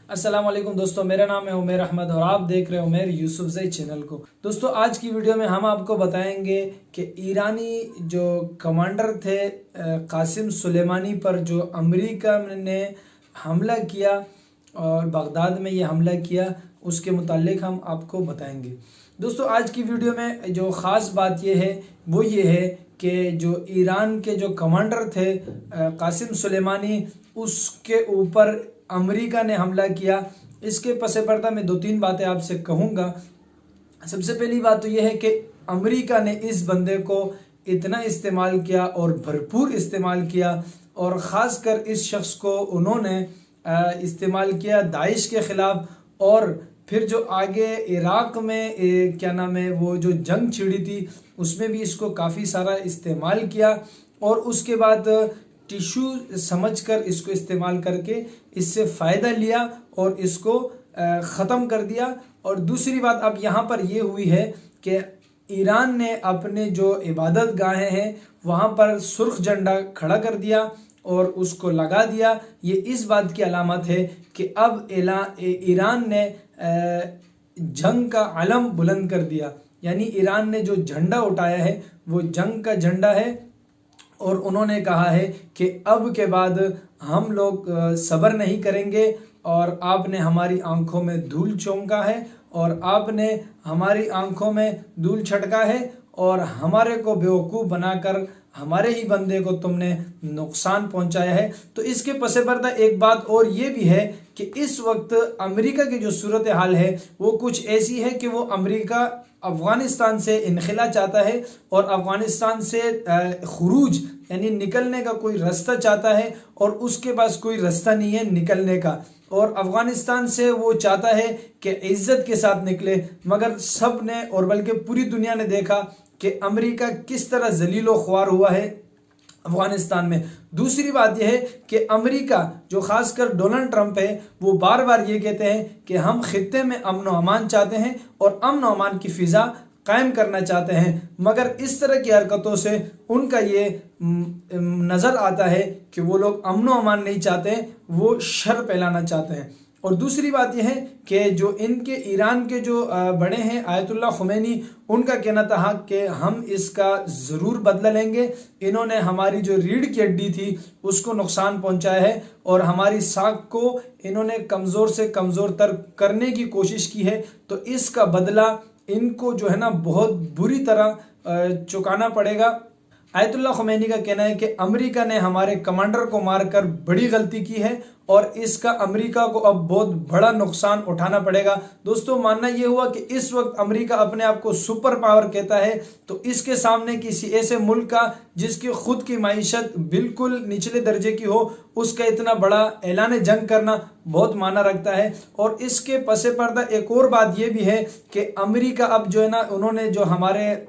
अस्सलाम वालेकुम दोस्तों, मेरा नाम है उमेर अहमद और आप देख रहे हैं उमेर यूसुफजई चैनल को। दोस्तों, आज की वीडियो में हम आपको बताएंगे कि ईरानी जो कमांडर थे कासिम सुलेमानी पर जो अमेरिका ने हमला किया और बगदाद में ये हमला किया, उसके मुतालिक हम आपको बताएंगे। दोस्तों, आज की वीडियो में जो ख़ास बात ये है वो ये है कि जो ईरान के जो कमांडर थे कासिम सुलेमानी, उसके ऊपर अमेरिका ने हमला किया। इसके पसे पर्दा में दो तीन बातें आपसे कहूँगा। सबसे पहली बात तो यह है कि अमेरिका ने इस बंदे को इतना इस्तेमाल किया और भरपूर इस्तेमाल किया, और ख़ासकर इस शख्स को उन्होंने इस्तेमाल किया दाइश के ख़िलाफ़। और फिर जो आगे इराक़ में क्या नाम है वो जो जंग छिड़ी थी, उसमें भी इसको काफ़ी सारा इस्तेमाल किया, और उसके बाद टिश्यू समझकर इसको इस्तेमाल करके इससे फ़ायदा लिया और इसको ख़त्म कर दिया। और दूसरी बात अब यहाँ पर ये हुई है कि ईरान ने अपने जो इबादत गाहें हैं वहाँ पर सुर्ख झंडा खड़ा कर दिया और उसको लगा दिया। ये इस बात की अलामत है कि अब ईरान ने जंग का अलम बुलंद कर दिया, यानी ईरान ने जो झंडा उठाया है वो जंग का झंडा है। और उन्होंने कहा है कि अब के बाद हम लोग सब्र नहीं करेंगे, और आपने हमारी आंखों में धूल झोंका है और आपने हमारी आंखों में धूल छटका है, और हमारे को बेवकूफ़ बनाकर हमारे ही बंदे को तुमने नुकसान पहुंचाया है। तो इसके पसे पर्दा एक बात और ये भी है कि इस वक्त अमेरिका की जो सूरत हाल है वो कुछ ऐसी है कि वो अमेरिका अफ़गानिस्तान से इनखिला चाहता है और अफ़गानिस्तान से खुरूज यानी निकलने का कोई रास्ता चाहता है, और उसके पास कोई रास्ता नहीं है निकलने का। और अफ़गानिस्तान से वो चाहता है कि इज़्ज़त के साथ निकले, मगर सब ने और बल्कि पूरी दुनिया ने देखा कि अमेरिका किस तरह ज़लीलो ख्वार हुआ है अफ़गानिस्तान में। दूसरी बात यह है कि अमेरिका जो ख़ासकर डोनाल्ड ट्रंप है वो बार बार ये कहते हैं कि हम खित्ते में अमन व अमान चाहते हैं और अमन व अमान की फ़िज़ा कायम करना चाहते हैं, मगर इस तरह की हरकतों से उनका ये नज़र आता है कि वो लोग अमन व अमान नहीं चाहते, वो शर फैलाना चाहते हैं। और दूसरी बात यह है कि जो इनके ईरान के जो बड़े हैं आयतुल्लाह खुमैनी, उनका कहना था कि हम इसका ज़रूर बदला लेंगे। इन्होंने हमारी जो रीढ़ की हड्डी थी उसको नुकसान पहुंचाया है और हमारी साख को इन्होंने कमज़ोर से कमज़ोर तर करने की कोशिश की है, तो इसका बदला इनको जो है ना बहुत बुरी तरह चुकाना पड़ेगा। आयतुल्लाह खुमैनी का कहना है कि अमेरिका ने हमारे कमांडर को मारकर बड़ी गलती की है और इसका अमेरिका को अब बहुत बड़ा नुकसान उठाना पड़ेगा। दोस्तों, मानना यह हुआ कि इस वक्त अमेरिका अपने आप को सुपर पावर कहता है, तो इसके सामने किसी ऐसे मुल्क का जिसकी खुद की माइशत बिल्कुल निचले दर्जे की हो, उसका इतना बड़ा ऐलान जंग करना बहुत माना रखता है। और इसके पसे पर्दा एक और बात यह भी है कि अमेरिका अब जो है ना, उन्होंने जो हमारे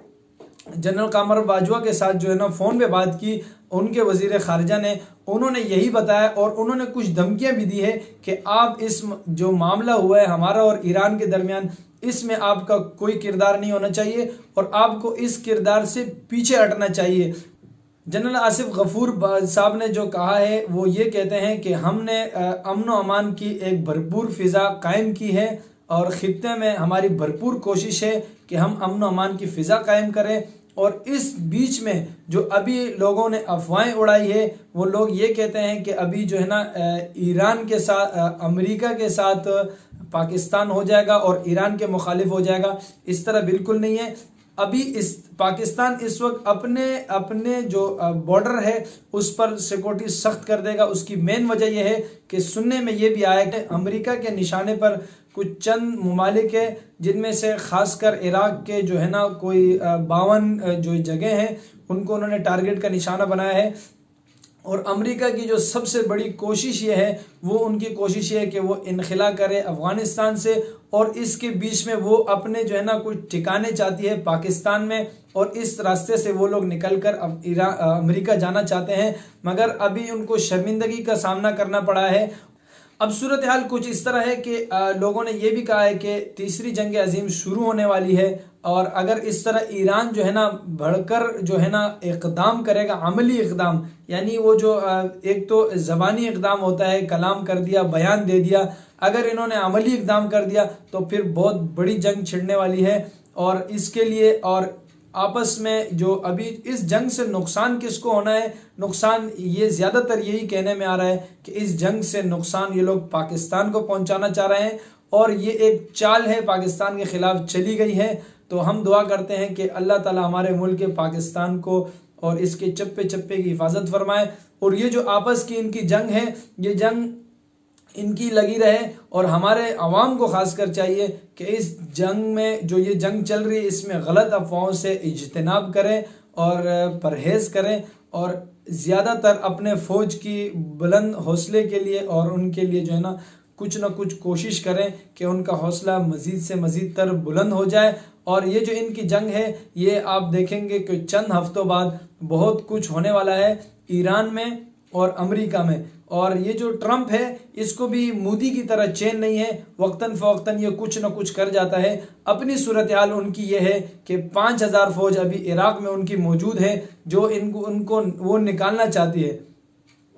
जनरल कामर बाजवा के साथ जो है ना फ़ोन पे बात की, उनके वज़ीर ख़ारिजा ने, उन्होंने यही बताया और उन्होंने कुछ धमकियां भी दी है कि आप इस जो मामला हुआ है हमारा और ईरान के दरमियान, इसमें आपका कोई किरदार नहीं होना चाहिए और आपको इस किरदार से पीछे हटना चाहिए। जनरल आसिफ गफूर साहब ने जो कहा है वो ये कहते हैं कि हमने अमन व अमान की एक भरपूर फ़िज़ा कायम की है और ख़ित्ते में हमारी भरपूर कोशिश है कि हम अमन व अमान की फ़िज़ा कायम करें। और इस बीच में जो अभी लोगों ने अफवाहें उड़ाई है, वो लोग ये कहते हैं कि अभी जो है ना ईरान के साथ अमेरिका के साथ पाकिस्तान हो जाएगा और ईरान के मुखालिफ हो जाएगा। इस तरह बिल्कुल नहीं है। अभी इस पाकिस्तान इस वक्त अपने जो बॉर्डर है उस पर सिक्योरिटी सख्त कर देगा। उसकी मेन वजह यह है कि सुनने में ये भी आया कि अमेरिका के निशाने पर कुछ चंद ममालिक है, जिनमें से खासकर इराक़ के जो है ना कोई 52 जो जगह हैं उनको उन्होंने टारगेट का निशाना बनाया है। और अमेरिका की जो सबसे बड़ी कोशिश ये है, वो उनकी कोशिश ये है कि वो इनखिला करे अफ़गानिस्तान से, और इसके बीच में वो अपने जो है ना कुछ ठिकाने चाहती है पाकिस्तान में, और इस रास्ते से वो लोग निकल कर अमेरिका जाना चाहते हैं, मगर अभी उनको शर्मिंदगी का सामना करना पड़ा है। अब सूरत हाल कुछ इस तरह है कि लोगों ने ये भी कहा है कि तीसरी जंग अजीम शुरू होने वाली है, और अगर इस तरह ईरान जो है ना बढ़कर जो है ना इक़दाम करेगा, अमली इक़दाम, यानी वो जो एक तो ज़बानी इक़दाम होता है, कलाम कर दिया, बयान दे दिया, अगर इन्होंने अमली इक़दाम कर दिया तो फिर बहुत बड़ी जंग छिड़ने वाली है। और इसके लिए और आपस में जो अभी इस जंग से नुकसान किसको होना है, नुकसान ये ज़्यादातर यही कहने में आ रहा है कि इस जंग से नुकसान ये लोग पाकिस्तान को पहुंचाना चाह रहे हैं, और ये एक चाल है पाकिस्तान के ख़िलाफ़ चली गई है। तो हम दुआ करते हैं कि अल्लाह ताला हमारे मुल्क पाकिस्तान को और इसके चप्पे चप्पे की हिफाजत फरमाए, और ये जो आपस की इनकी जंग है, ये जंग इनकी लगी रहे। और हमारे अवाम को खासकर चाहिए कि इस जंग में जो ये जंग चल रही है इसमें गलत अफवाहों से इज्तिनाब करें और परहेज़ करें, और ज़्यादातर अपने फ़ौज की बुलंद हौसले के लिए और उनके लिए जो है ना कुछ कोशिश करें कि उनका हौसला मज़ीद से मज़ीद तर बुलंद हो जाए। और ये जो इनकी जंग है ये आप देखेंगे कि चंद हफ्तों बाद बहुत कुछ होने वाला है ईरान में और अमेरिका में। और ये जो ट्रंप है इसको भी मोदी की तरह चैन नहीं है, वक्तन फ़वक्तन ये कुछ न कुछ कर जाता है। अपनी सूरत हाल उनकी ये है कि 5000 फौज अभी इराक़ में उनकी मौजूद है, जो उनको वो निकालना चाहती है।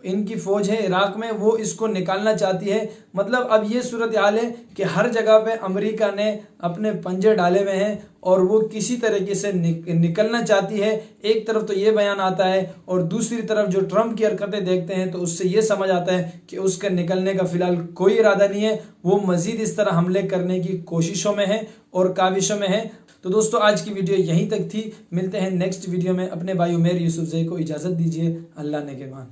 इनकी फ़ौज है इराक़ में, वो इसको निकालना चाहती है। मतलब अब ये सूरत हाल है कि हर जगह पे अमेरिका ने अपने पंजे डाले हुए हैं और वो किसी तरीके से निकलना चाहती है। एक तरफ तो ये बयान आता है और दूसरी तरफ जो ट्रंप की हरकतें देखते हैं तो उससे ये समझ आता है कि उसके निकलने का फ़िलहाल कोई इरादा नहीं है, वो मज़ीद इस तरह हमले करने की कोशिशों में है और काविशों में है। तो दोस्तों आज की वीडियो यहीं तक थी, मिलते हैं नेक्स्ट वीडियो में। अपने भाई उमेर यूसुफजई को इजाज़त दीजिए, अल्लाह ने के मान।